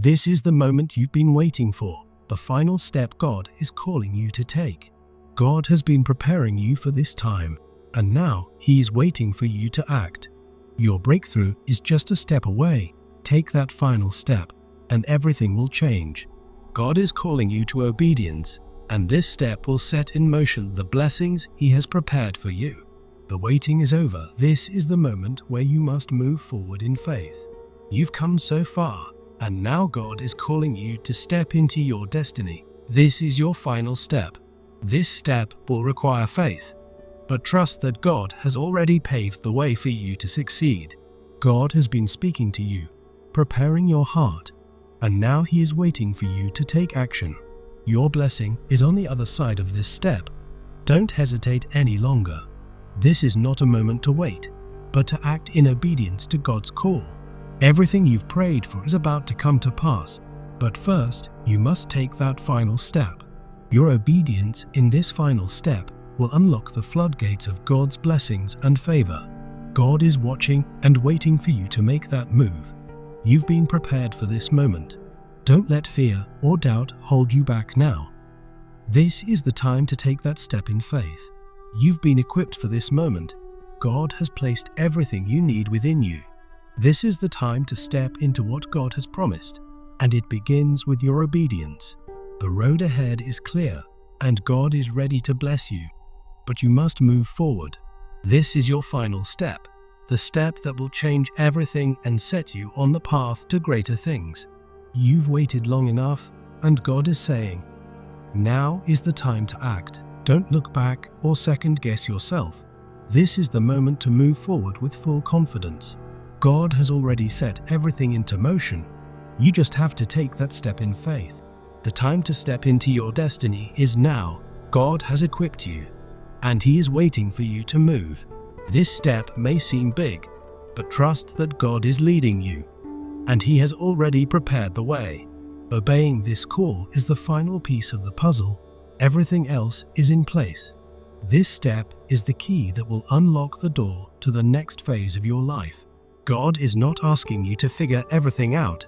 This is the moment you've been waiting for, the final step God is calling you to take. God has been preparing you for this time, and now He is waiting for you to act. Your breakthrough is just a step away. Take that final step, and everything will change. God is calling you to obedience, and this step will set in motion the blessings He has prepared for you. The waiting is over. This is the moment where you must move forward in faith. You've come so far, and now God is calling you to step into your destiny. This is your final step. This step will require faith, but trust that God has already paved the way for you to succeed. God has been speaking to you, preparing your heart, and now He is waiting for you to take action. Your blessing is on the other side of this step. Don't hesitate any longer. This is not a moment to wait, but to act in obedience to God's call. Everything you've prayed for is about to come to pass, but first you must take that final step. Your obedience in this final step will unlock the floodgates of God's blessings and favor. God is watching and waiting for you to make that move. You've been prepared for this moment. Don't let fear or doubt hold you back now. This is the time to take that step in faith. You've been equipped for this moment. God has placed everything you need within you. This is the time to step into what God has promised, and it begins with your obedience. The road ahead is clear, and God is ready to bless you, but you must move forward. This is your final step, the step that will change everything and set you on the path to greater things. You've waited long enough, and God is saying, now is the time to act. Don't look back or second-guess yourself. This is the moment to move forward with full confidence. God has already set everything into motion. You just have to take that step in faith. The time to step into your destiny is now. God has equipped you, and He is waiting for you to move. This step may seem big, but trust that God is leading you, and He has already prepared the way. Obeying this call is the final piece of the puzzle. Everything else is in place. This step is the key that will unlock the door to the next phase of your life. God is not asking you to figure everything out.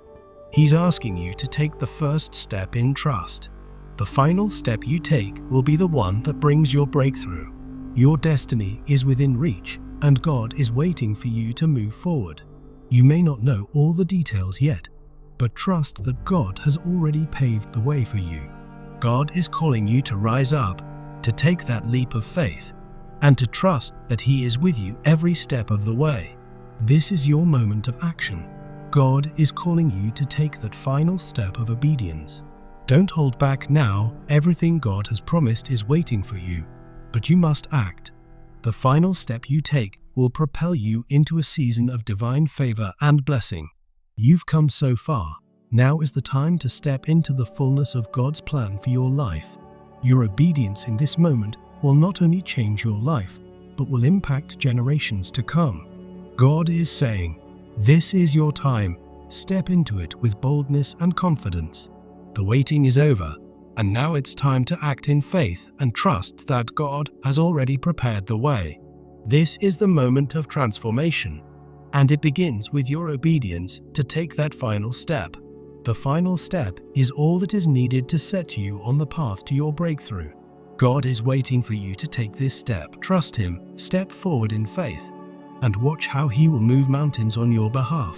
He's asking you to take the first step in trust. The final step you take will be the one that brings your breakthrough. Your destiny is within reach, and God is waiting for you to move forward. You may not know all the details yet, but trust that God has already paved the way for you. God is calling you to rise up, to take that leap of faith, and to trust that He is with you every step of the way. This is your moment of action. God is calling you to take that final step of obedience. Don't hold back now. Everything God has promised is waiting for you, but you must act. The final step you take will propel you into a season of divine favor and blessing. You've come so far. Now is the time to step into the fullness of God's plan for your life. Your obedience in this moment will not only change your life, but will impact generations to come. God is saying, this is your time. Step into it with boldness and confidence. The waiting is over, and now it's time to act in faith and trust that God has already prepared the way. This is the moment of transformation, and it begins with your obedience to take that final step. The final step is all that is needed to set you on the path to your breakthrough. God is waiting for you to take this step. Trust Him, step forward in faith, and watch how He will move mountains on your behalf.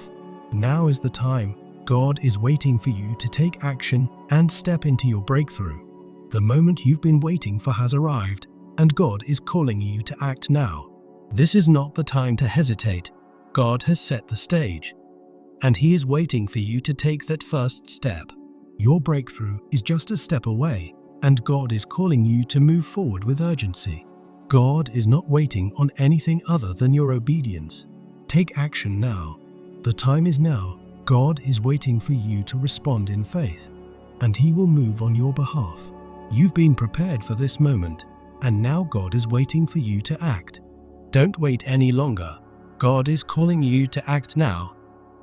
Now is the time. God is waiting for you to take action and step into your breakthrough. The moment you've been waiting for has arrived, and God is calling you to act now. This is not the time to hesitate. God has set the stage, and He is waiting for you to take that first step. Your breakthrough is just a step away, and God is calling you to move forward with urgency. God is not waiting on anything other than your obedience. Take action now. The time is now. God is waiting for you to respond in faith, and He will move on your behalf. You've been prepared for this moment, and now God is waiting for you to act. Don't wait any longer. God is calling you to act now,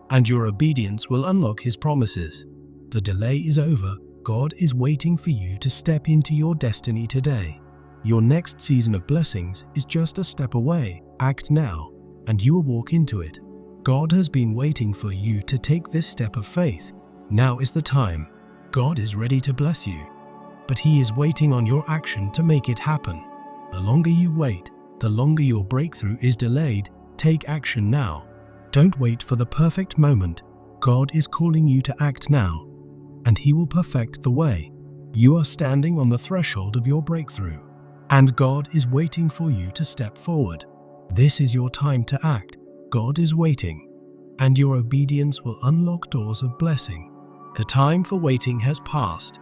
and your obedience will unlock His promises. The delay is over. God is waiting for you to step into your destiny today. Your next season of blessings is just a step away. Act now, and you will walk into it. God has been waiting for you to take this step of faith. Now is the time. God is ready to bless you, but He is waiting on your action to make it happen. The longer you wait, the longer your breakthrough is delayed. Take action now. Don't wait for the perfect moment. God is calling you to act now, and He will perfect the way. You are standing on the threshold of your breakthrough, and God is waiting for you to step forward. This is your time to act. God is waiting, and your obedience will unlock doors of blessing. The time for waiting has passed.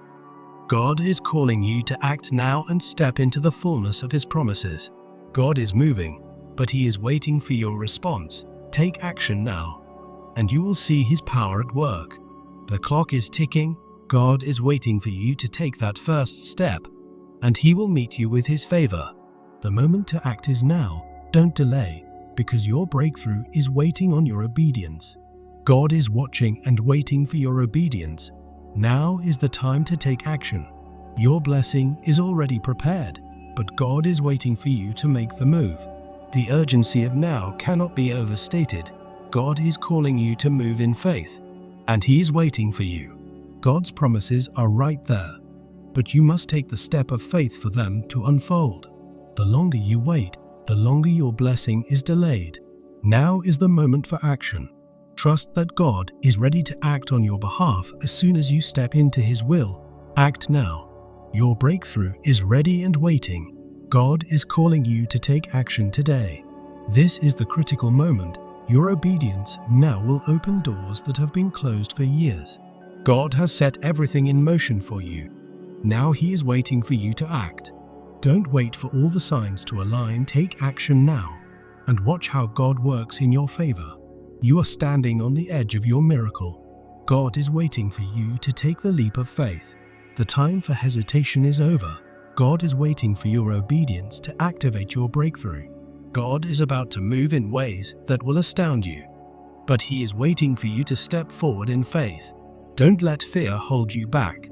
God is calling you to act now and step into the fullness of His promises. God is moving, but He is waiting for your response. Take action now, and you will see His power at work. The clock is ticking. God is waiting for you to take that first step, and He will meet you with His favor. The moment to act is now. Don't delay, because your breakthrough is waiting on your obedience. God is watching and waiting for your obedience. Now is the time to take action. Your blessing is already prepared, but God is waiting for you to make the move. The urgency of now cannot be overstated. God is calling you to move in faith, and He is waiting for you. God's promises are right there, but you must take the step of faith for them to unfold. The longer you wait, the longer your blessing is delayed. Now is the moment for action. Trust that God is ready to act on your behalf as soon as you step into His will. Act now. Your breakthrough is ready and waiting. God is calling you to take action today. This is the critical moment. Your obedience now will open doors that have been closed for years. God has set everything in motion for you. Now He is waiting for you to act. Don't wait for all the signs to align. Take action now, and watch how God works in your favor. You are standing on the edge of your miracle. God is waiting for you to take the leap of faith. The time for hesitation is over. God is waiting for your obedience to activate your breakthrough. God is about to move in ways that will astound you, but He is waiting for you to step forward in faith. Don't let fear hold you back.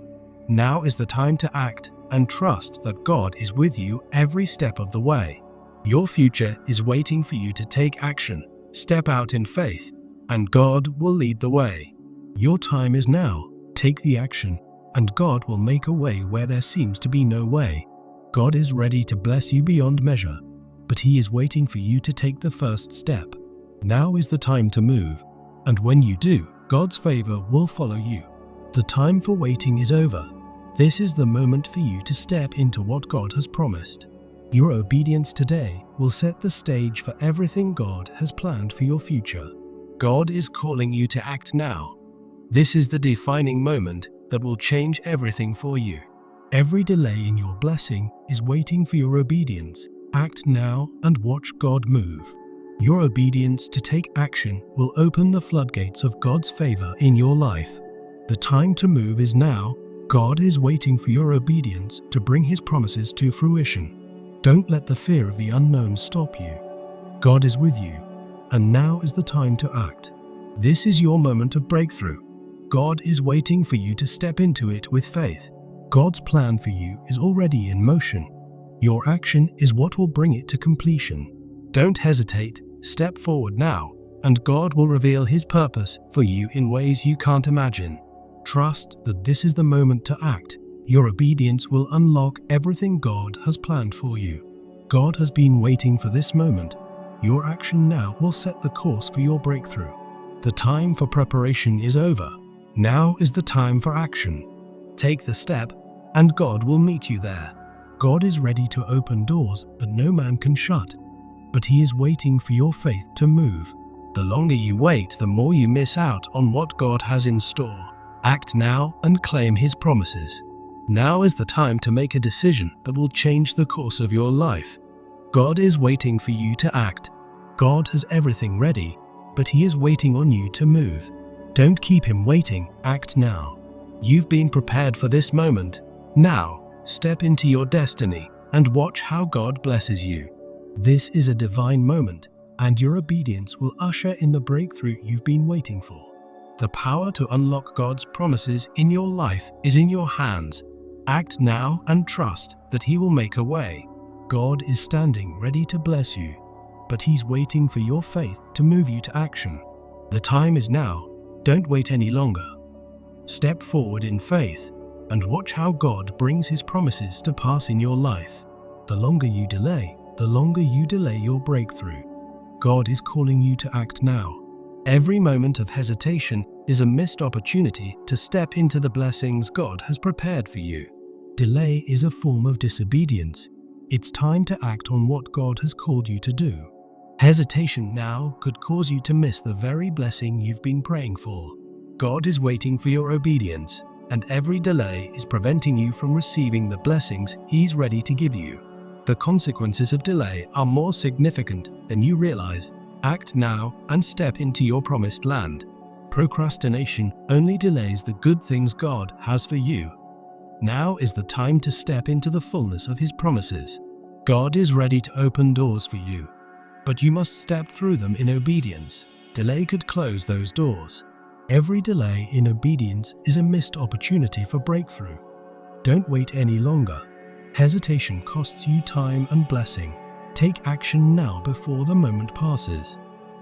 Now is the time to act and trust that God is with you every step of the way. Your future is waiting for you to take action. Step out in faith, and God will lead the way. Your time is now. Take the action, and God will make a way where there seems to be no way. God is ready to bless you beyond measure, but He is waiting for you to take the first step. Now is the time to move, and when you do, God's favor will follow you. The time for waiting is over. This is the moment for you to step into what God has promised. Your obedience today will set the stage for everything God has planned for your future. God is calling you to act now. This is the defining moment that will change everything for you. Every delay in your blessing is waiting for your obedience. Act now and watch God move. Your obedience to take action will open the floodgates of God's favor in your life. The time to move is now. God is waiting for your obedience to bring His promises to fruition. Don't let the fear of the unknown stop you. God is with you, and now is the time to act. This is your moment of breakthrough. God is waiting for you to step into it with faith. God's plan for you is already in motion. Your action is what will bring it to completion. Don't hesitate, step forward now, and God will reveal His purpose for you in ways you can't imagine. Trust that this is the moment to act. Your obedience will unlock everything God has planned for you. God has been waiting for this moment. Your action now will set the course for your breakthrough. The time for preparation is over. Now is the time for action. Take the step, and God will meet you there. God is ready to open doors that no man can shut, but He is waiting for your faith to move. The longer you wait, the more you miss out on what God has in store. Act now and claim His promises. Now is the time to make a decision that will change the course of your life. God is waiting for you to act. God has everything ready, but He is waiting on you to move. Don't keep Him waiting, act now. You've been prepared for this moment. Now, step into your destiny and watch how God blesses you. This is a divine moment, and your obedience will usher in the breakthrough you've been waiting for. The power to unlock God's promises in your life is in your hands. Act now and trust that He will make a way. God is standing ready to bless you, but He's waiting for your faith to move you to action. The time is now. Don't wait any longer. Step forward in faith and watch how God brings His promises to pass in your life. The longer you delay your breakthrough. God is calling you to act now. Every moment of hesitation is a missed opportunity to step into the blessings God has prepared for you. Delay is a form of disobedience. It's time to act on what God has called you to do. Hesitation now could cause you to miss the very blessing you've been praying for. God is waiting for your obedience, and every delay is preventing you from receiving the blessings He's ready to give you. The consequences of delay are more significant than you realize. Act now and step into your promised land. Procrastination only delays the good things God has for you. Now is the time to step into the fullness of His promises. God is ready to open doors for you, but you must step through them in obedience. Delay could close those doors. Every delay in obedience is a missed opportunity for breakthrough. Don't wait any longer. Hesitation costs you time and blessing. Take action now before the moment passes.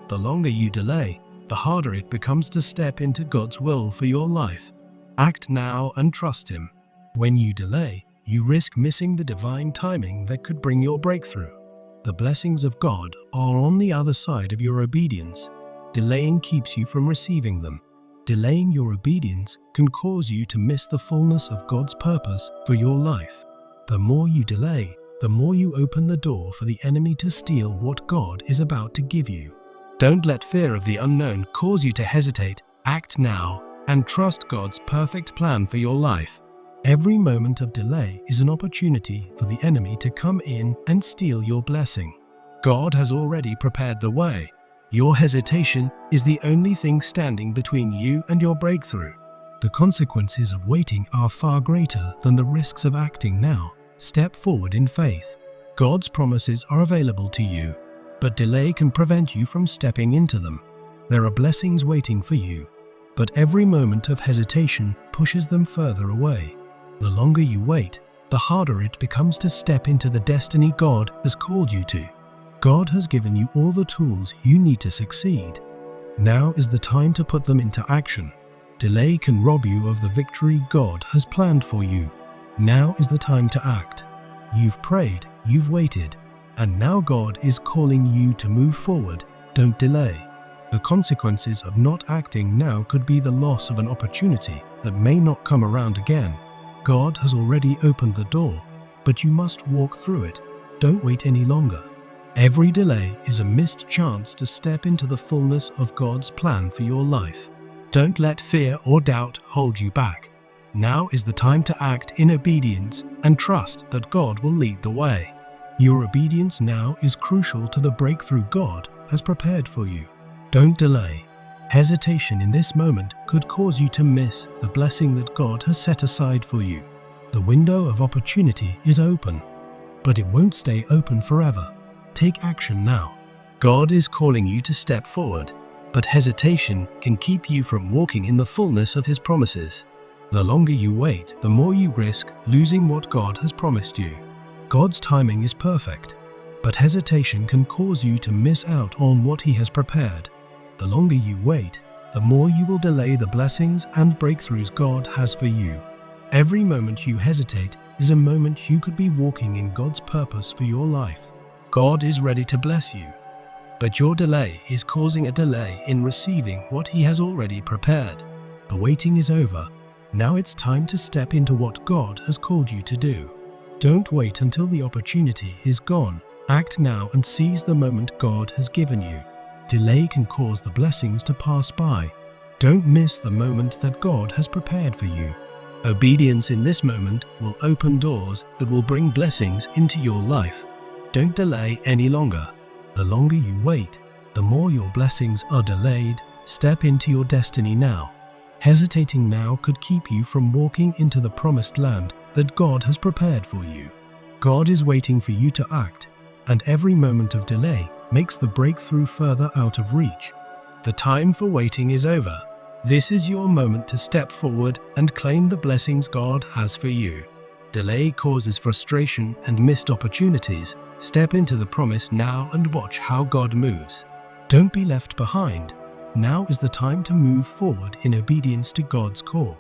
The longer you delay, the harder it becomes to step into God's will for your life. Act now and trust Him. When you delay, you risk missing the divine timing that could bring your breakthrough. The blessings of God are on the other side of your obedience. Delaying keeps you from receiving them. Delaying your obedience can cause you to miss the fullness of God's purpose for your life. The more you delay, the more you open the door for the enemy to steal what God is about to give you. Don't let fear of the unknown cause you to hesitate. Act now and trust God's perfect plan for your life. Every moment of delay is an opportunity for the enemy to come in and steal your blessing. God has already prepared the way. Your hesitation is the only thing standing between you and your breakthrough. The consequences of waiting are far greater than the risks of acting now. Step forward in faith. God's promises are available to you, but delay can prevent you from stepping into them. There are blessings waiting for you, but every moment of hesitation pushes them further away. The longer you wait, the harder it becomes to step into the destiny God has called you to. God has given you all the tools you need to succeed. Now is the time to put them into action. Delay can rob you of the victory God has planned for you. Now is the time to act. You've prayed, you've waited, and now God is calling you to move forward. Don't delay. The consequences of not acting now could be the loss of an opportunity that may not come around again. God has already opened the door, but you must walk through it. Don't wait any longer. Every delay is a missed chance to step into the fullness of God's plan for your life. Don't let fear or doubt hold you back. Now is the time to act in obedience and trust that God will lead the way. Your obedience now is crucial to the breakthrough God has prepared for you. Don't delay. Hesitation in this moment could cause you to miss the blessing that God has set aside for you. The window of opportunity is open, but it won't stay open forever. Take action now. God is calling you to step forward, but hesitation can keep you from walking in the fullness of His promises. The longer you wait, the more you risk losing what God has promised you. God's timing is perfect, but hesitation can cause you to miss out on what He has prepared. The longer you wait, the more you will delay the blessings and breakthroughs God has for you. Every moment you hesitate is a moment you could be walking in God's purpose for your life. God is ready to bless you, but your delay is causing a delay in receiving what He has already prepared. The waiting is over. Now it's time to step into what God has called you to do. Don't wait until the opportunity is gone. Act now and seize the moment God has given you. Delay can cause the blessings to pass by. Don't miss the moment that God has prepared for you. Obedience in this moment will open doors that will bring blessings into your life. Don't delay any longer. The longer you wait, the more your blessings are delayed. Step into your destiny now. Hesitating now could keep you from walking into the promised land that God has prepared for you. God is waiting for you to act, and every moment of delay makes the breakthrough further out of reach. The time for waiting is over. This is your moment to step forward and claim the blessings God has for you. Delay causes frustration and missed opportunities. Step into the promise now and watch how God moves. Don't be left behind. Now is the time to move forward in obedience to God's call.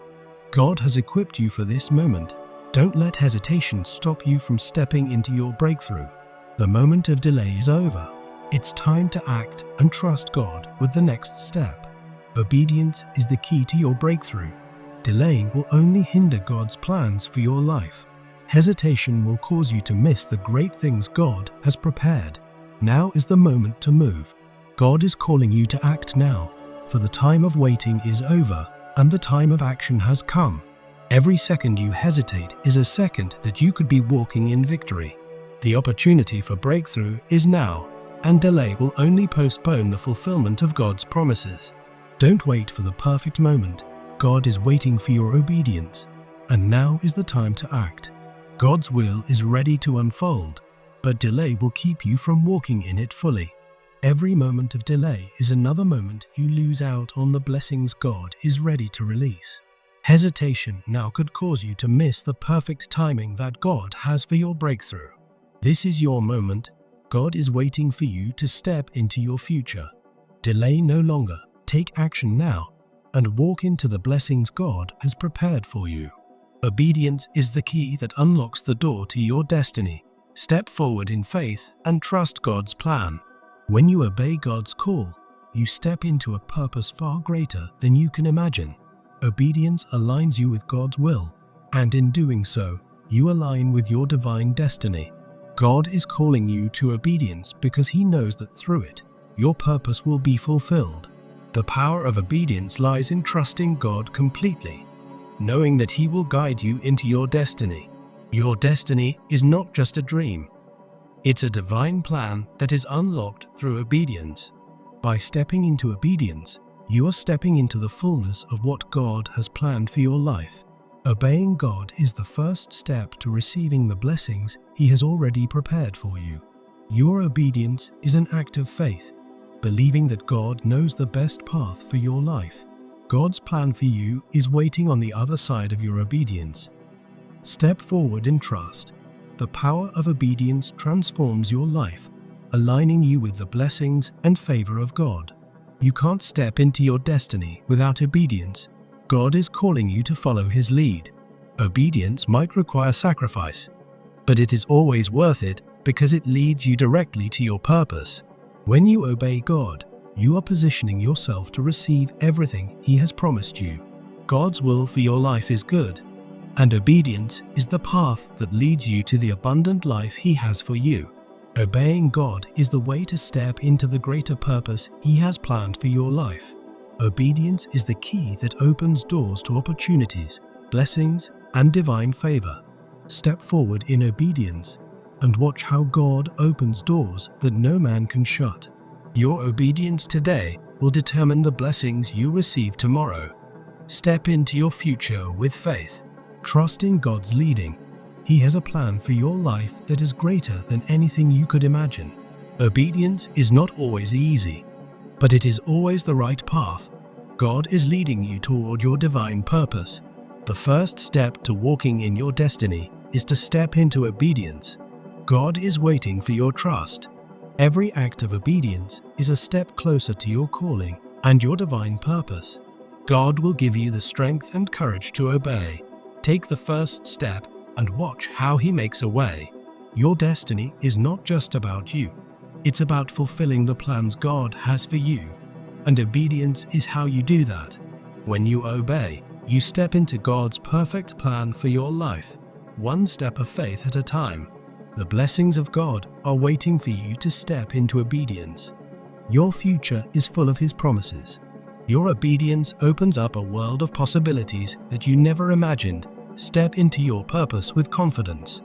God has equipped you for this moment. Don't let hesitation stop you from stepping into your breakthrough. The moment of delay is over. It's time to act and trust God with the next step. Obedience is the key to your breakthrough. Delaying will only hinder God's plans for your life. Hesitation will cause you to miss the great things God has prepared. Now is the moment to move. God is calling you to act now, for the time of waiting is over and the time of action has come. Every second you hesitate is a second that you could be walking in victory. The opportunity for breakthrough is now, and delay will only postpone the fulfillment of God's promises. Don't wait for the perfect moment. God is waiting for your obedience, and now is the time to act. God's will is ready to unfold, but delay will keep you from walking in it fully. Every moment of delay is another moment you lose out on the blessings God is ready to release. Hesitation now could cause you to miss the perfect timing that God has for your breakthrough. This is your moment. God is waiting for you to step into your future. Delay no longer. Take action now and walk into the blessings God has prepared for you. Obedience is the key that unlocks the door to your destiny. Step forward in faith and trust God's plan. When you obey God's call, you step into a purpose far greater than you can imagine. Obedience aligns you with God's will, and in doing so, you align with your divine destiny. God is calling you to obedience because He knows that through it, your purpose will be fulfilled. The power of obedience lies in trusting God completely, knowing that He will guide you into your destiny. Your destiny is not just a dream. It's a divine plan that is unlocked through obedience. By stepping into obedience, you are stepping into the fullness of what God has planned for your life. Obeying God is the first step to receiving the blessings He has already prepared for you. Your obedience is an act of faith, believing that God knows the best path for your life. God's plan for you is waiting on the other side of your obedience. Step forward in trust. The power of obedience transforms your life, aligning you with the blessings and favor of God. You can't step into your destiny without obedience. God is calling you to follow His lead. Obedience might require sacrifice, but it is always worth it because it leads you directly to your purpose. When you obey God, you are positioning yourself to receive everything He has promised you. God's will for your life is good, and obedience is the path that leads you to the abundant life He has for you. Obeying God is the way to step into the greater purpose He has planned for your life. Obedience is the key that opens doors to opportunities, blessings, and divine favor. Step forward in obedience and watch how God opens doors that no man can shut. Your obedience today will determine the blessings you receive tomorrow. Step into your future with faith. Trust in God's leading. He has a plan for your life that is greater than anything you could imagine. Obedience is not always easy, but it is always the right path. God is leading you toward your divine purpose. The first step to walking in your destiny is to step into obedience. God is waiting for your trust. Every act of obedience is a step closer to your calling and your divine purpose. God will give you the strength and courage to obey. Take the first step and watch how He makes a way. Your destiny is not just about you. It's about fulfilling the plans God has for you. And obedience is how you do that. When you obey, you step into God's perfect plan for your life, one step of faith at a time. The blessings of God are waiting for you to step into obedience. Your future is full of His promises. Your obedience opens up a world of possibilities that you never imagined. Step into your purpose with confidence.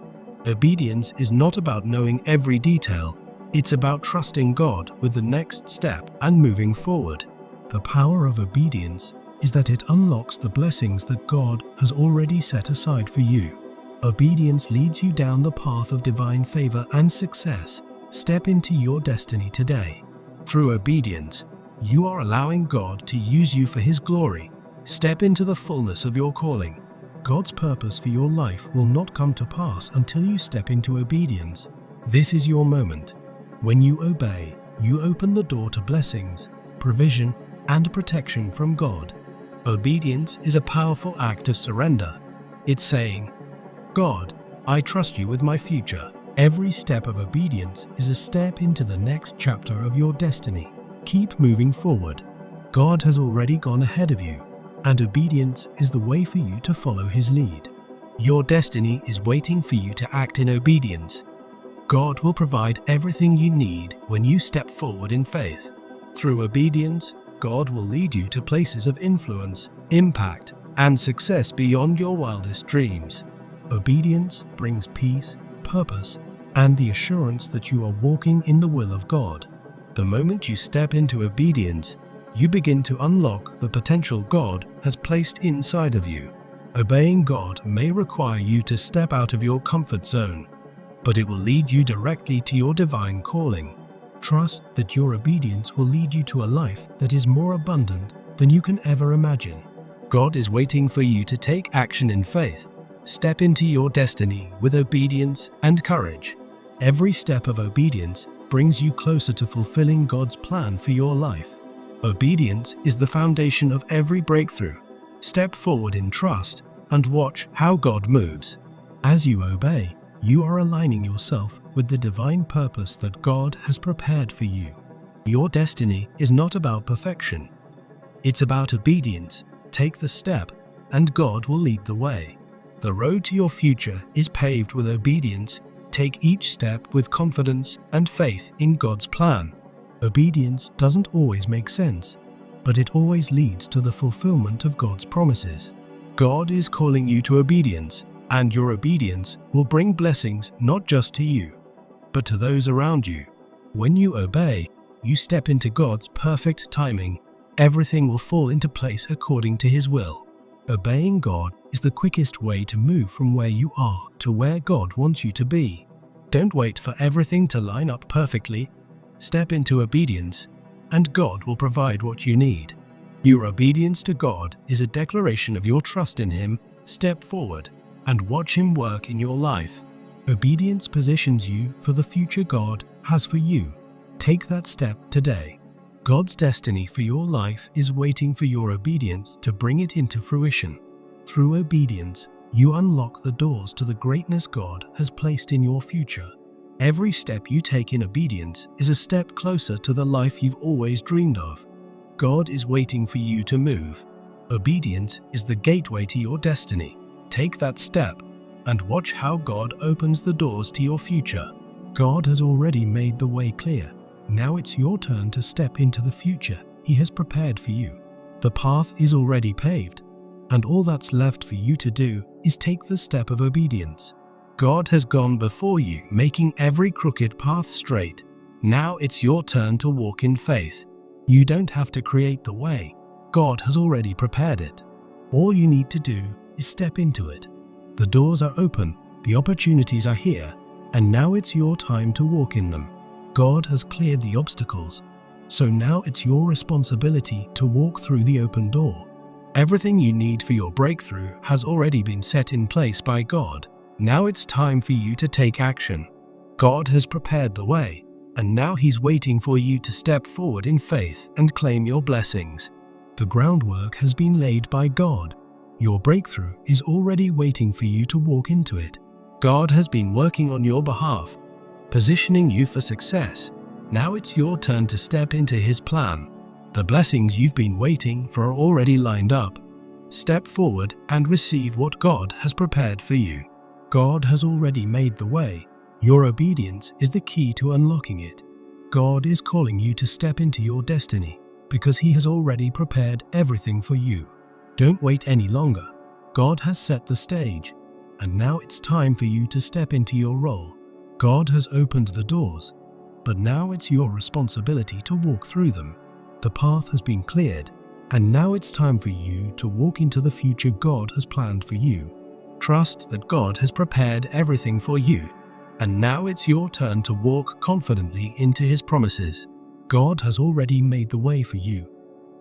Obedience is not about knowing every detail. It's about trusting God with the next step and moving forward. The power of obedience is that it unlocks the blessings that God has already set aside for you. Obedience leads you down the path of divine favor and success. Step into your destiny today. Through obedience, you are allowing God to use you for His glory. Step into the fullness of your calling. God's purpose for your life will not come to pass until you step into obedience. This is your moment. When you obey, you open the door to blessings, provision, and protection from God. Obedience is a powerful act of surrender. It's saying, God, I trust you with my future. Every step of obedience is a step into the next chapter of your destiny. Keep moving forward. God has already gone ahead of you, and obedience is the way for you to follow His lead. Your destiny is waiting for you to act in obedience. God will provide everything you need when you step forward in faith. Through obedience, God will lead you to places of influence, impact, and success beyond your wildest dreams. Obedience brings peace, purpose, and the assurance that you are walking in the will of God. The moment you step into obedience, you begin to unlock the potential God has placed inside of you. Obeying God may require you to step out of your comfort zone, but it will lead you directly to your divine calling. Trust that your obedience will lead you to a life that is more abundant than you can ever imagine. God is waiting for you to take action in faith. Step into your destiny with obedience and courage. Every step of obedience brings you closer to fulfilling God's plan for your life. Obedience is the foundation of every breakthrough. Step forward in trust and watch how God moves. As you obey, you are aligning yourself with the divine purpose that God has prepared for you. Your destiny is not about perfection. It's about obedience. Take the step, and God will lead the way. The road to your future is paved with obedience. Take each step with confidence and faith in God's plan. Obedience doesn't always make sense, but it always leads to the fulfillment of God's promises. God is calling you to obedience, and your obedience will bring blessings not just to you, but to those around you. When you obey, you step into God's perfect timing. Everything will fall into place according to His will. Obeying God is the quickest way to move from where you are to where God wants you to be. Don't wait for everything to line up perfectly. Step into obedience, and God will provide what you need. Your obedience to God is a declaration of your trust in Him. Step forward and watch Him work in your life. Obedience positions you for the future God has for you. Take that step today. God's destiny for your life is waiting for your obedience to bring it into fruition. Through obedience, you unlock the doors to the greatness God has placed in your future. Every step you take in obedience is a step closer to the life you've always dreamed of. God is waiting for you to move. Obedience is the gateway to your destiny. Take that step and watch how God opens the doors to your future. God has already made the way clear. Now it's your turn to step into the future He has prepared for you. The path is already paved, and all that's left for you to do is take the step of obedience. God has gone before you, making every crooked path straight. Now it's your turn to walk in faith. You don't have to create the way. God has already prepared it. All you need to do is step into it. The doors are open, the opportunities are here, and now it's your time to walk in them. God has cleared the obstacles, so now it's your responsibility to walk through the open door. Everything you need for your breakthrough has already been set in place by God. Now it's time for you to take action. God has prepared the way, and now He's waiting for you to step forward in faith and claim your blessings. The groundwork has been laid by God. Your breakthrough is already waiting for you to walk into it. God has been working on your behalf, positioning you for success. Now it's your turn to step into His plan. The blessings you've been waiting for are already lined up. Step forward and receive what God has prepared for you. God has already made the way. Your obedience is the key to unlocking it. God is calling you to step into your destiny because He has already prepared everything for you. Don't wait any longer. God has set the stage, and now it's time for you to step into your role. God has opened the doors, but now it's your responsibility to walk through them. The path has been cleared, and now it's time for you to walk into the future God has planned for you. Trust that God has prepared everything for you, and now it's your turn to walk confidently into His promises. God has already made the way for you.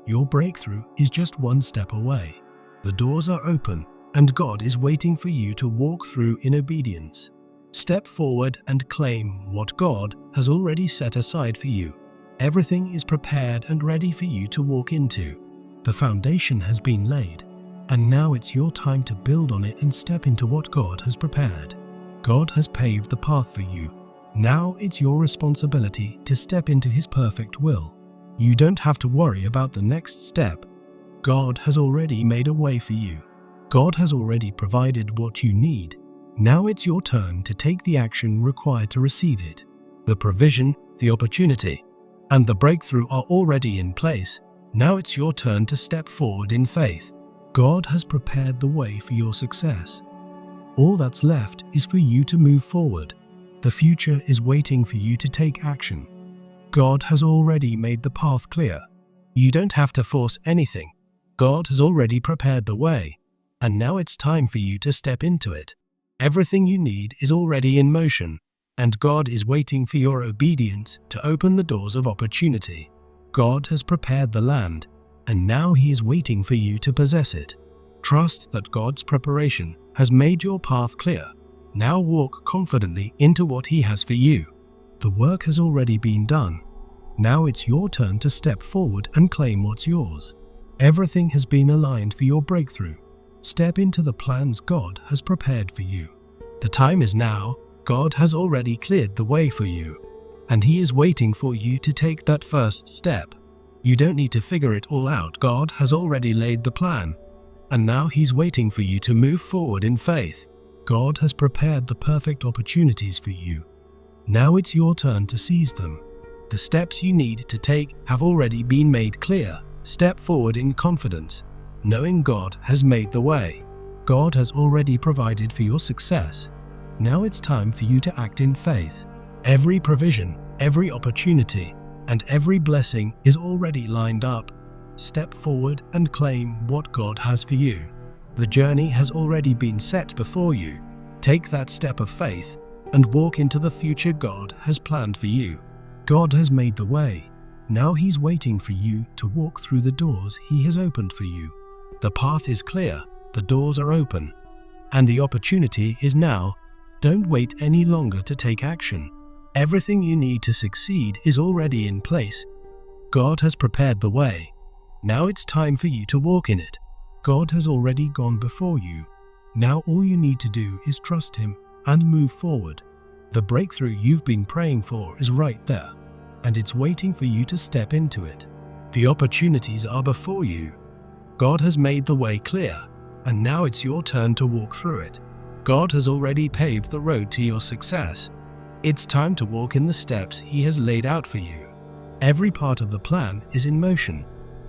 Your breakthrough is just one step away. The doors are open, and God is waiting for you to walk through in obedience. Step forward and claim what God has already set aside for you. Everything is prepared and ready for you to walk into. The foundation has been laid, and now it's your time to build on it and step into what God has prepared. God has paved the path for you. Now it's your responsibility to step into His perfect will. You don't have to worry about the next step. God has already made a way for you. God has already provided what you need. Now it's your turn to take the action required to receive it. The provision, the opportunity, and the breakthrough are already in place. Now it's your turn to step forward in faith. God has prepared the way for your success. All that's left is for you to move forward. The future is waiting for you to take action. God has already made the path clear. You don't have to force anything. God has already prepared the way, and now it's time for you to step into it. Everything you need is already in motion, and God is waiting for your obedience to open the doors of opportunity. God has prepared the land, and now He is waiting for you to possess it. Trust that God's preparation has made your path clear. Now walk confidently into what He has for you. The work has already been done. Now it's your turn to step forward and claim what's yours. Everything has been aligned for your breakthrough. Step into the plans God has prepared for you. The time is now. God has already cleared the way for you, and He is waiting for you to take that first step. You don't need to figure it all out. God has already laid the plan, and now He's waiting for you to move forward in faith. God has prepared the perfect opportunities for you. Now it's your turn to seize them. The steps you need to take have already been made clear. Step forward in confidence, knowing God has made the way. God has already provided for your success. Now it's time for you to act in faith. Every provision, every opportunity, and every blessing is already lined up. Step forward and claim what God has for you. The journey has already been set before you. Take that step of faith and walk into the future God has planned for you. God has made the way. Now He's waiting for you to walk through the doors He has opened for you. The path is clear, the doors are open, and the opportunity is now. Don't wait any longer to take action. Everything you need to succeed is already in place. God has prepared the way. Now it's time for you to walk in it. God has already gone before you. Now all you need to do is trust Him and move forward. The breakthrough you've been praying for is right there, and it's waiting for you to step into it. The opportunities are before you. God has made the way clear, and now it's your turn to walk through it. God has already paved the road to your success. It's time to walk in the steps He has laid out for you. Every part of the plan is in motion.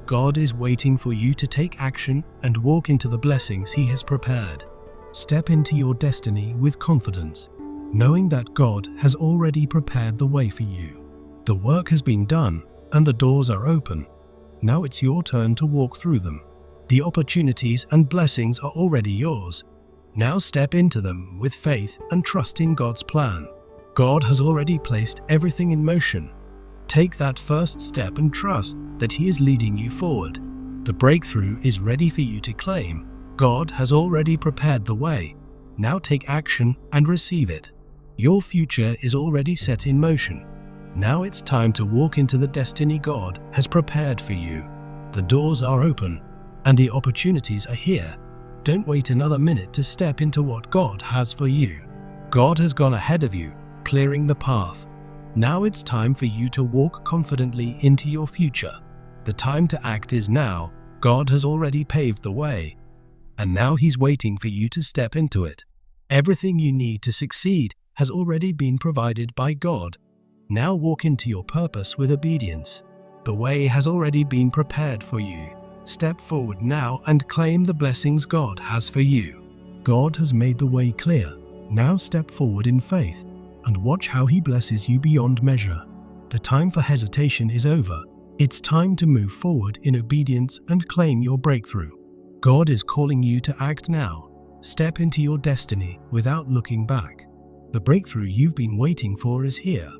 God is waiting for you to take action and walk into the blessings He has prepared. Step into your destiny with confidence, knowing that God has already prepared the way for you. The work has been done, and the doors are open. Now it's your turn to walk through them. The opportunities and blessings are already yours. Now step into them with faith and trust in God's plan. God has already placed everything in motion. Take that first step and trust that He is leading you forward. The breakthrough is ready for you to claim. God has already prepared the way. Now take action and receive it. Your future is already set in motion. Now it's time to walk into the destiny God has prepared for you. The doors are open, and the opportunities are here. Don't wait another minute to step into what God has for you. God has gone ahead of you, clearing the path. Now it's time for you to walk confidently into your future. The time to act is now. God has already paved the way, and now He's waiting for you to step into it. Everything you need to succeed has already been provided by God. Now walk into your purpose with obedience. The way has already been prepared for you. Step forward now and claim the blessings God has for you. God has made the way clear. Now step forward in faith and watch how He blesses you beyond measure. The time for hesitation is over. It's time to move forward in obedience and claim your breakthrough. God is calling you to act now. Step into your destiny without looking back. The breakthrough you've been waiting for is here,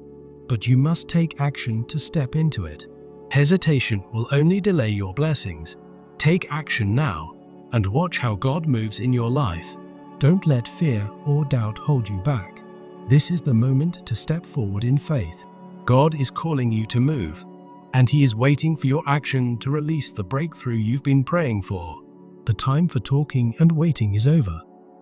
but you must take action to step into it. Hesitation will only delay your blessings. Take action now and watch how God moves in your life. Don't let fear or doubt hold you back. This is the moment to step forward in faith. God is calling you to move, and He is waiting for your action to release the breakthrough you've been praying for. The time for talking and waiting is over.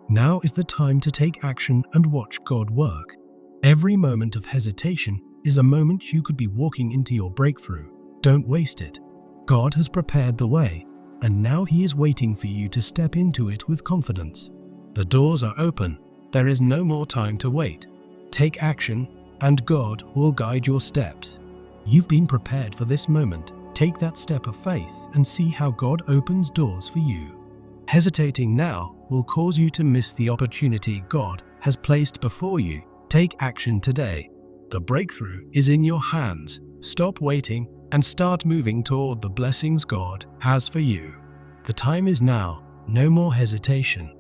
Now is the time to take action and watch God work. Every moment of hesitation is a moment you could be walking into your breakthrough. Don't waste it. God has prepared the way, and now He is waiting for you to step into it with confidence. The doors are open. There is no more time to wait. Take action, and God will guide your steps. You've been prepared for this moment. Take that step of faith and see how God opens doors for you. Hesitating now will cause you to miss the opportunity God has placed before you. Take action today. The breakthrough is in your hands. Stop waiting and start moving toward the blessings God has for you. The time is now. No more hesitation.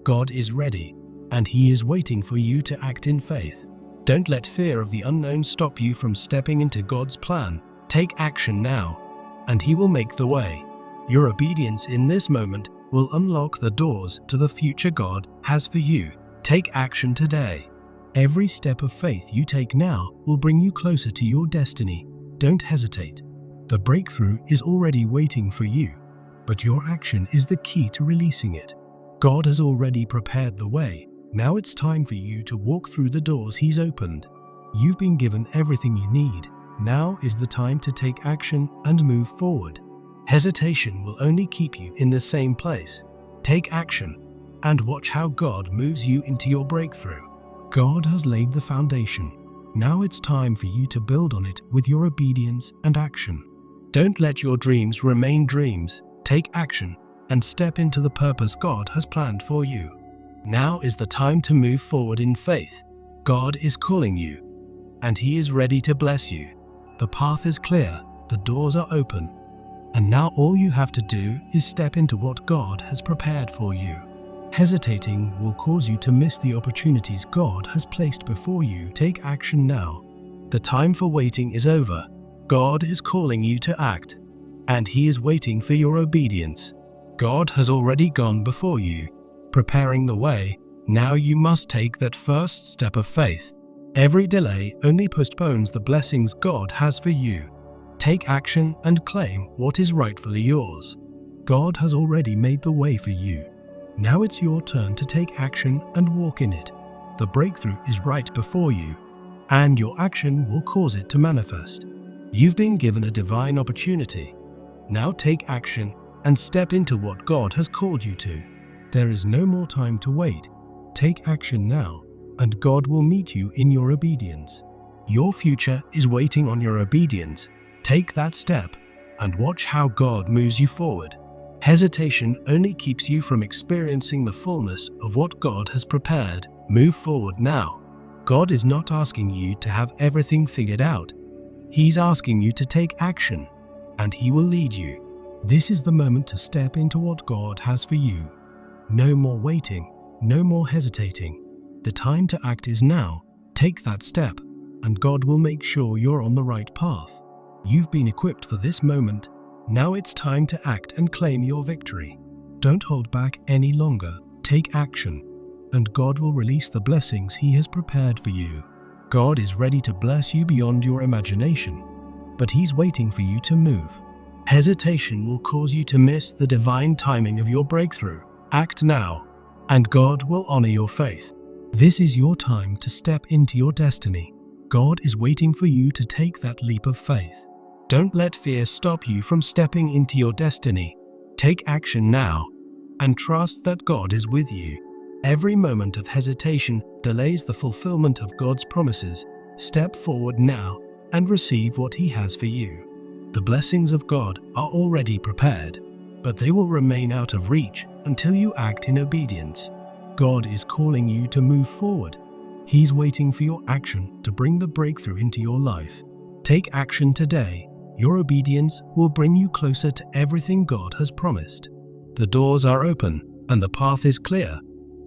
God is ready, and He is waiting for you to act in faith. Don't let fear of the unknown stop you from stepping into God's plan. Take action now, and He will make the way. Your obedience in this moment will unlock the doors to the future God has for you. Take action today. Every step of faith you take now will bring you closer to your destiny. Don't hesitate. The breakthrough is already waiting for you, but your action is the key to releasing it. God has already prepared the way. Now it's time for you to walk through the doors He's opened. You've been given everything you need. Now is the time to take action and move forward. Hesitation will only keep you in the same place. Take action and watch how God moves you into your breakthrough. God has laid the foundation. Now it's time for you to build on it with your obedience and action. Don't let your dreams remain dreams. Take action and step into the purpose God has planned for you. Now is the time to move forward in faith. God is calling you, and He is ready to bless you. The path is clear, the doors are open, and now all you have to do is step into what God has prepared for you. Hesitating will cause you to miss the opportunities God has placed before you. Take action now. The time for waiting is over. God is calling you to act, and He is waiting for your obedience. God has already gone before you, preparing the way. Now you must take that first step of faith. Every delay only postpones the blessings God has for you. Take action and claim what is rightfully yours. God has already made the way for you. Now it's your turn to take action and walk in it. The breakthrough is right before you, and your action will cause it to manifest. You've been given a divine opportunity. Now take action and step into what God has called you to. There is no more time to wait. Take action now, and God will meet you in your obedience. Your future is waiting on your obedience. Take that step and watch how God moves you forward. Hesitation only keeps you from experiencing the fullness of what God has prepared. Move forward now. God is not asking you to have everything figured out. He's asking you to take action, and He will lead you. This is the moment to step into what God has for you. No more waiting, no more hesitating. The time to act is now. Take that step, and God will make sure you're on the right path. You've been equipped for this moment. Now it's time to act and claim your victory. Don't hold back any longer. Take action, and God will release the blessings He has prepared for you. God is ready to bless you beyond your imagination, but He's waiting for you to move. Hesitation will cause you to miss the divine timing of your breakthrough. Act now, and God will honor your faith. This is your time to step into your destiny. God is waiting for you to take that leap of faith. Don't let fear stop you from stepping into your destiny. Take action now, and trust that God is with you. Every moment of hesitation delays the fulfillment of God's promises. Step forward now and receive what He has for you. The blessings of God are already prepared, but they will remain out of reach until you act in obedience. God is calling you to move forward. He's waiting for your action to bring the breakthrough into your life. Take action today. Your obedience will bring you closer to everything God has promised. The doors are open and the path is clear.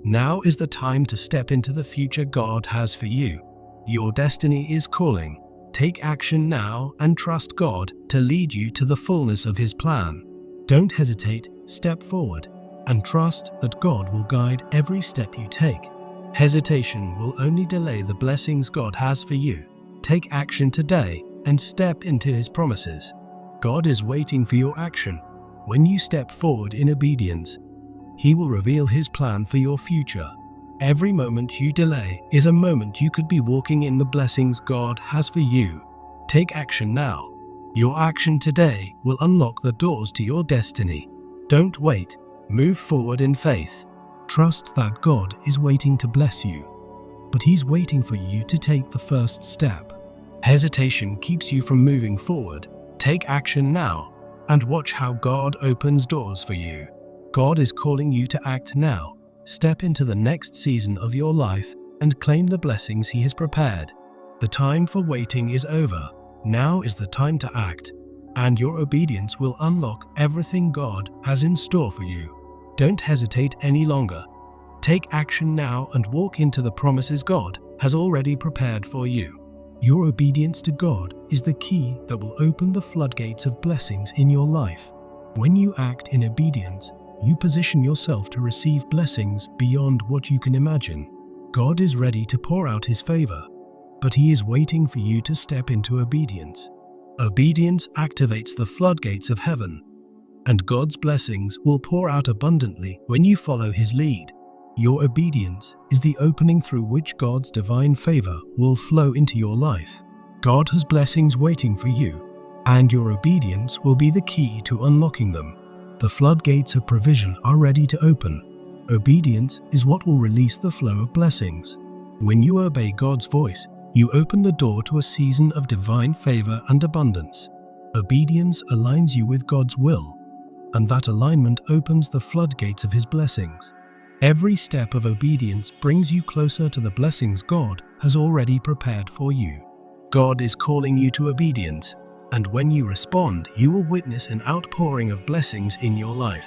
Now is the time to step into the future God has for you. Your destiny is calling. Take action now and trust God to lead you to the fullness of His plan. Don't hesitate, step forward, and trust that God will guide every step you take. Hesitation will only delay the blessings God has for you. Take action today and step into His promises. God is waiting for your action. When you step forward in obedience, He will reveal His plan for your future. Every moment you delay is a moment you could be walking in the blessings God has for you. Take action now. Your action today will unlock the doors to your destiny. Don't wait. Move forward in faith. Trust that God is waiting to bless you, but He's waiting for you to take the first step. Hesitation keeps you from moving forward. Take action now and watch how God opens doors for you. God is calling you to act now. Step into the next season of your life and claim the blessings He has prepared. The time for waiting is over. Now is the time to act, and your obedience will unlock everything God has in store for you. Don't hesitate any longer. Take action now and walk into the promises God has already prepared for you. Your obedience to God is the key that will open the floodgates of blessings in your life. When you act in obedience, you position yourself to receive blessings beyond what you can imagine. God is ready to pour out His favor, but He is waiting for you to step into obedience. Obedience activates the floodgates of heaven, and God's blessings will pour out abundantly when you follow His lead. Your obedience is the opening through which God's divine favor will flow into your life. God has blessings waiting for you, and your obedience will be the key to unlocking them. The floodgates of provision are ready to open. Obedience is what will release the flow of blessings. When you obey God's voice, you open the door to a season of divine favor and abundance. Obedience aligns you with God's will, and that alignment opens the floodgates of His blessings. Every step of obedience brings you closer to the blessings God has already prepared for you. God is calling you to obedience, and when you respond, you will witness an outpouring of blessings in your life.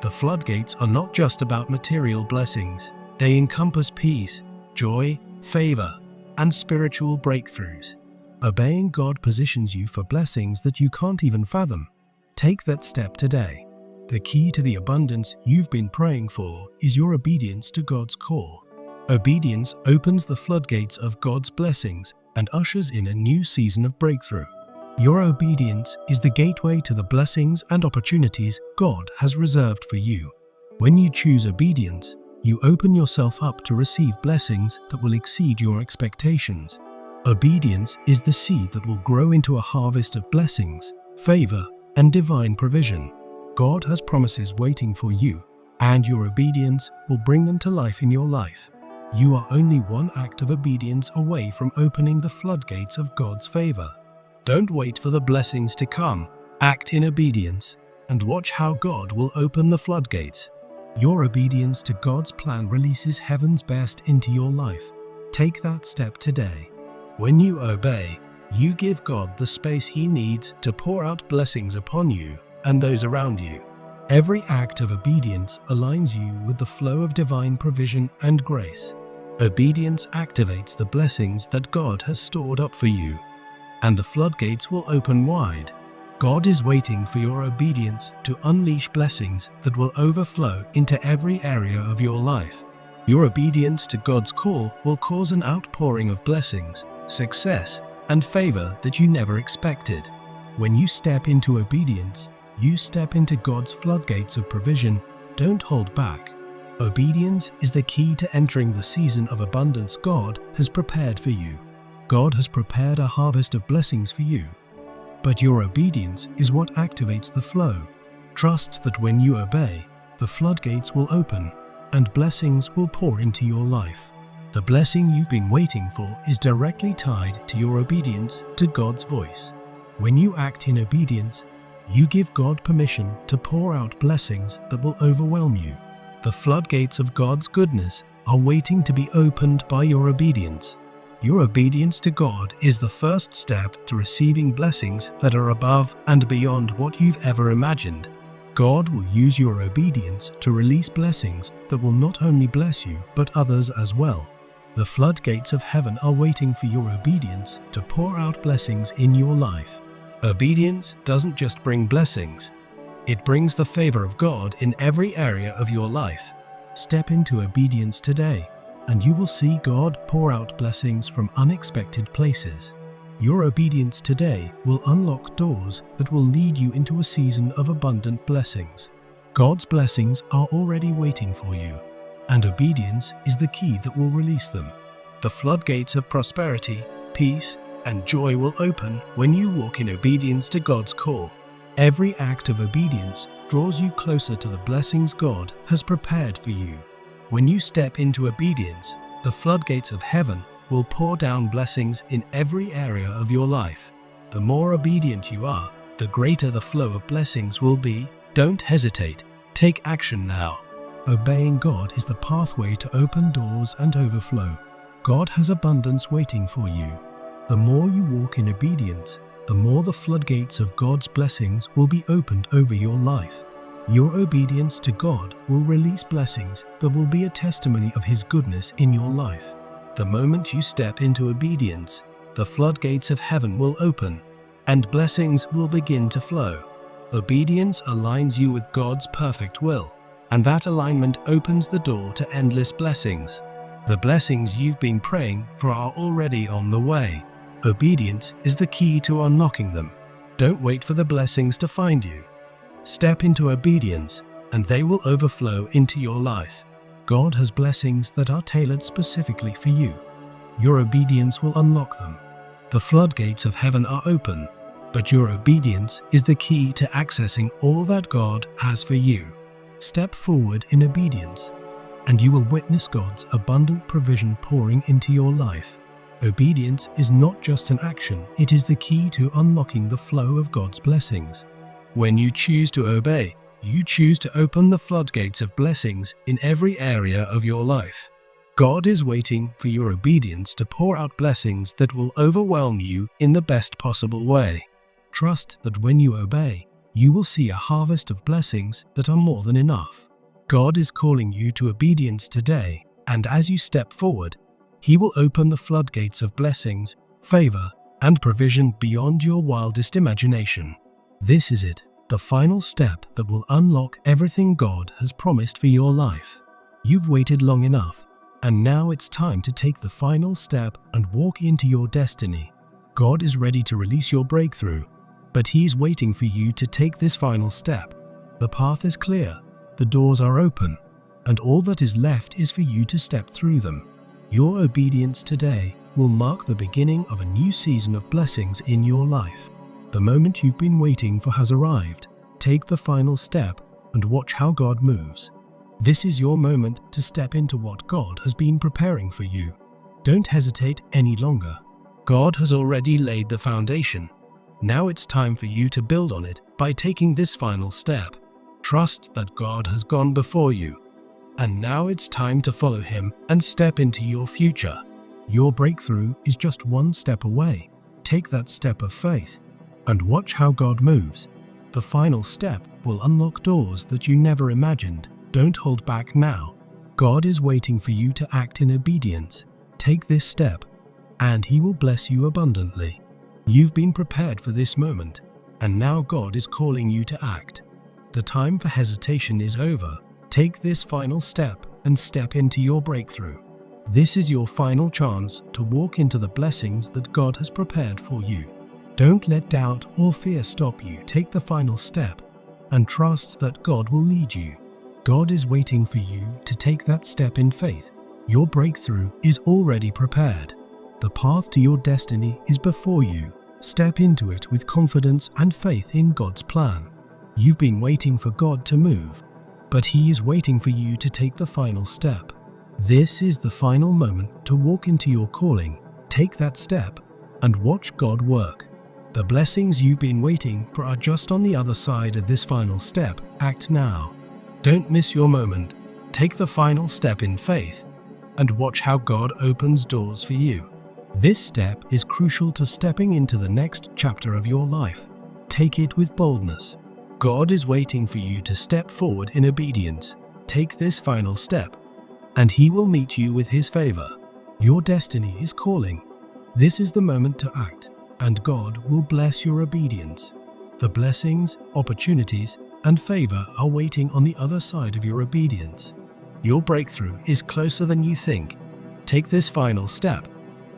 The floodgates are not just about material blessings. They encompass peace, joy, favor, and spiritual breakthroughs. Obeying God positions you for blessings that you can't even fathom. Take that step today. The key to the abundance you've been praying for is your obedience to God's call. Obedience opens the floodgates of God's blessings and ushers in a new season of breakthrough. Your obedience is the gateway to the blessings and opportunities God has reserved for you. When you choose obedience, you open yourself up to receive blessings that will exceed your expectations. Obedience is the seed that will grow into a harvest of blessings, favor, and divine provision. God has promises waiting for you, and your obedience will bring them to life in your life. You are only one act of obedience away from opening the floodgates of God's favor. Don't wait for the blessings to come. Act in obedience, and watch how God will open the floodgates. Your obedience to God's plan releases heaven's best into your life. Take that step today. When you obey, you give God the space He needs to pour out blessings upon you and those around you. Every act of obedience aligns you with the flow of divine provision and grace. Obedience activates the blessings that God has stored up for you, and the floodgates will open wide. God is waiting for your obedience to unleash blessings that will overflow into every area of your life. Your obedience to God's call will cause an outpouring of blessings, success, and favor that you never expected. When you step into obedience, you step into God's floodgates of provision. Don't hold back. Obedience is the key to entering the season of abundance God has prepared for you. God has prepared a harvest of blessings for you, but your obedience is what activates the flow. Trust that when you obey, the floodgates will open and blessings will pour into your life. The blessing you've been waiting for is directly tied to your obedience to God's voice. When you act in obedience, you give God permission to pour out blessings that will overwhelm you. The floodgates of God's goodness are waiting to be opened by your obedience. Your obedience to God is the first step to receiving blessings that are above and beyond what you've ever imagined. God will use your obedience to release blessings that will not only bless you, but others as well. The floodgates of heaven are waiting for your obedience to pour out blessings in your life. Obedience doesn't just bring blessings, it brings the favor of God in every area of your life. Step into obedience today, and you will see God pour out blessings from unexpected places. Your obedience today will unlock doors that will lead you into a season of abundant blessings. God's blessings are already waiting for you, and obedience is the key that will release them. The floodgates of prosperity, peace, and joy will open when you walk in obedience to God's call. Every act of obedience draws you closer to the blessings God has prepared for you. When you step into obedience, the floodgates of heaven will pour down blessings in every area of your life. The more obedient you are, the greater the flow of blessings will be. Don't hesitate. Take action now. Obeying God is the pathway to open doors and overflow. God has abundance waiting for you. The more you walk in obedience, the more the floodgates of God's blessings will be opened over your life. Your obedience to God will release blessings that will be a testimony of His goodness in your life. The moment you step into obedience, the floodgates of heaven will open, and blessings will begin to flow. Obedience aligns you with God's perfect will, and that alignment opens the door to endless blessings. The blessings you've been praying for are already on the way. Obedience is the key to unlocking them. Don't wait for the blessings to find you. Step into obedience, and they will overflow into your life. God has blessings that are tailored specifically for you. Your obedience will unlock them. The floodgates of heaven are open, but your obedience is the key to accessing all that God has for you. Step forward in obedience, and you will witness God's abundant provision pouring into your life. Obedience is not just an action, it is the key to unlocking the flow of God's blessings. When you choose to obey, you choose to open the floodgates of blessings in every area of your life. God is waiting for your obedience to pour out blessings that will overwhelm you in the best possible way. Trust that when you obey, you will see a harvest of blessings that are more than enough. God is calling you to obedience today, and as you step forward, He will open the floodgates of blessings, favor, and provision beyond your wildest imagination. This is it, the final step that will unlock everything God has promised for your life. You've waited long enough, and now it's time to take the final step and walk into your destiny. God is ready to release your breakthrough, but He is waiting for you to take this final step. The path is clear, the doors are open, and all that is left is for you to step through them. Your obedience today will mark the beginning of a new season of blessings in your life. The moment you've been waiting for has arrived. Take the final step and watch how God moves. This is your moment to step into what God has been preparing for you. Don't hesitate any longer. God has already laid the foundation. Now it's time for you to build on it by taking this final step. Trust that God has gone before you, and now it's time to follow Him and step into your future. Your breakthrough is just one step away. Take that step of faith and watch how God moves. The final step will unlock doors that you never imagined. Don't hold back now. God is waiting for you to act in obedience. Take this step, and He will bless you abundantly. You've been prepared for this moment, and now God is calling you to act. The time for hesitation is over. Take this final step and step into your breakthrough. This is your final chance to walk into the blessings that God has prepared for you. Don't let doubt or fear stop you. Take the final step and trust that God will lead you. God is waiting for you to take that step in faith. Your breakthrough is already prepared. The path to your destiny is before you. Step into it with confidence and faith in God's plan. You've been waiting for God to move, but He is waiting for you to take the final step. This is the final moment to walk into your calling. Take that step and watch God work. The blessings you've been waiting for are just on the other side of this final step. Act now. Don't miss your moment. Take the final step in faith and watch how God opens doors for you. This step is crucial to stepping into the next chapter of your life. Take it with boldness. God is waiting for you to step forward in obedience. Take this final step, and He will meet you with His favor. Your destiny is calling. This is the moment to act, and God will bless your obedience. The blessings, opportunities, and favor are waiting on the other side of your obedience. Your breakthrough is closer than you think. Take this final step,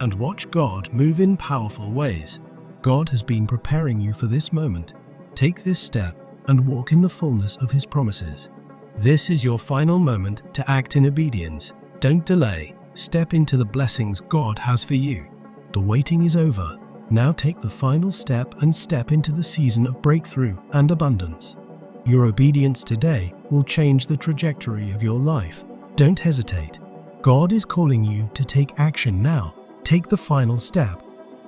and watch God move in powerful ways. God has been preparing you for this moment. Take this step and walk in the fullness of His promises. This is your final moment to act in obedience. Don't delay. Step into the blessings God has for you. The waiting is over. Now take the final step and step into the season of breakthrough and abundance. Your obedience today will change the trajectory of your life. Don't hesitate. God is calling you to take action now. Take the final step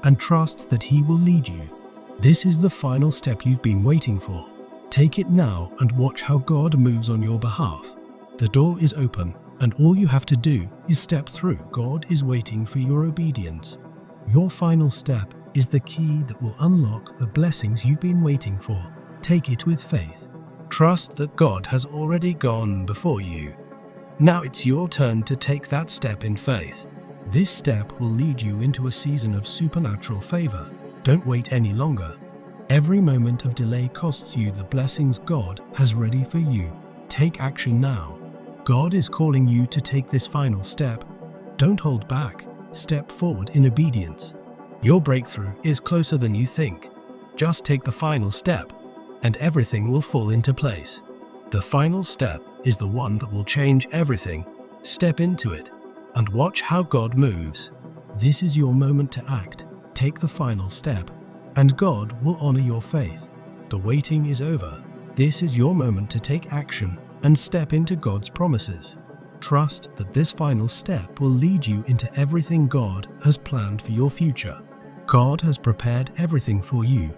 and trust that He will lead you. This is the final step you've been waiting for. Take it now and watch how God moves on your behalf. The door is open, and all you have to do is step through. God is waiting for your obedience. Your final step is the key that will unlock the blessings you've been waiting for. Take it with faith. Trust that God has already gone before you. Now it's your turn to take that step in faith. This step will lead you into a season of supernatural favor. Don't wait any longer. Every moment of delay costs you the blessings God has ready for you. Take action now. God is calling you to take this final step. Don't hold back. Step forward in obedience. Your breakthrough is closer than you think. Just take the final step, and everything will fall into place. The final step is the one that will change everything. Step into it and watch how God moves. This is your moment to act. Take the final step, and God will honor your faith. The waiting is over. This is your moment to take action and step into God's promises. Trust that this final step will lead you into everything God has planned for your future. God has prepared everything for you.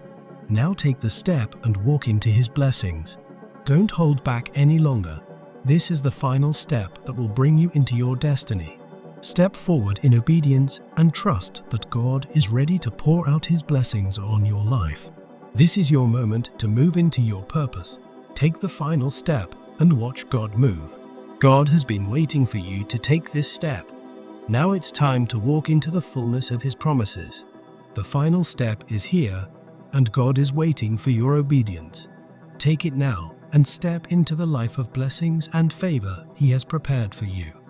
Now take the step and walk into His blessings. Don't hold back any longer. This is the final step that will bring you into your destiny. Step forward in obedience and trust that God is ready to pour out His blessings on your life. This is your moment to move into your purpose. Take the final step and watch God move. God has been waiting for you to take this step. Now it's time to walk into the fullness of His promises. The final step is here, and God is waiting for your obedience. Take it now and step into the life of blessings and favor He has prepared for you.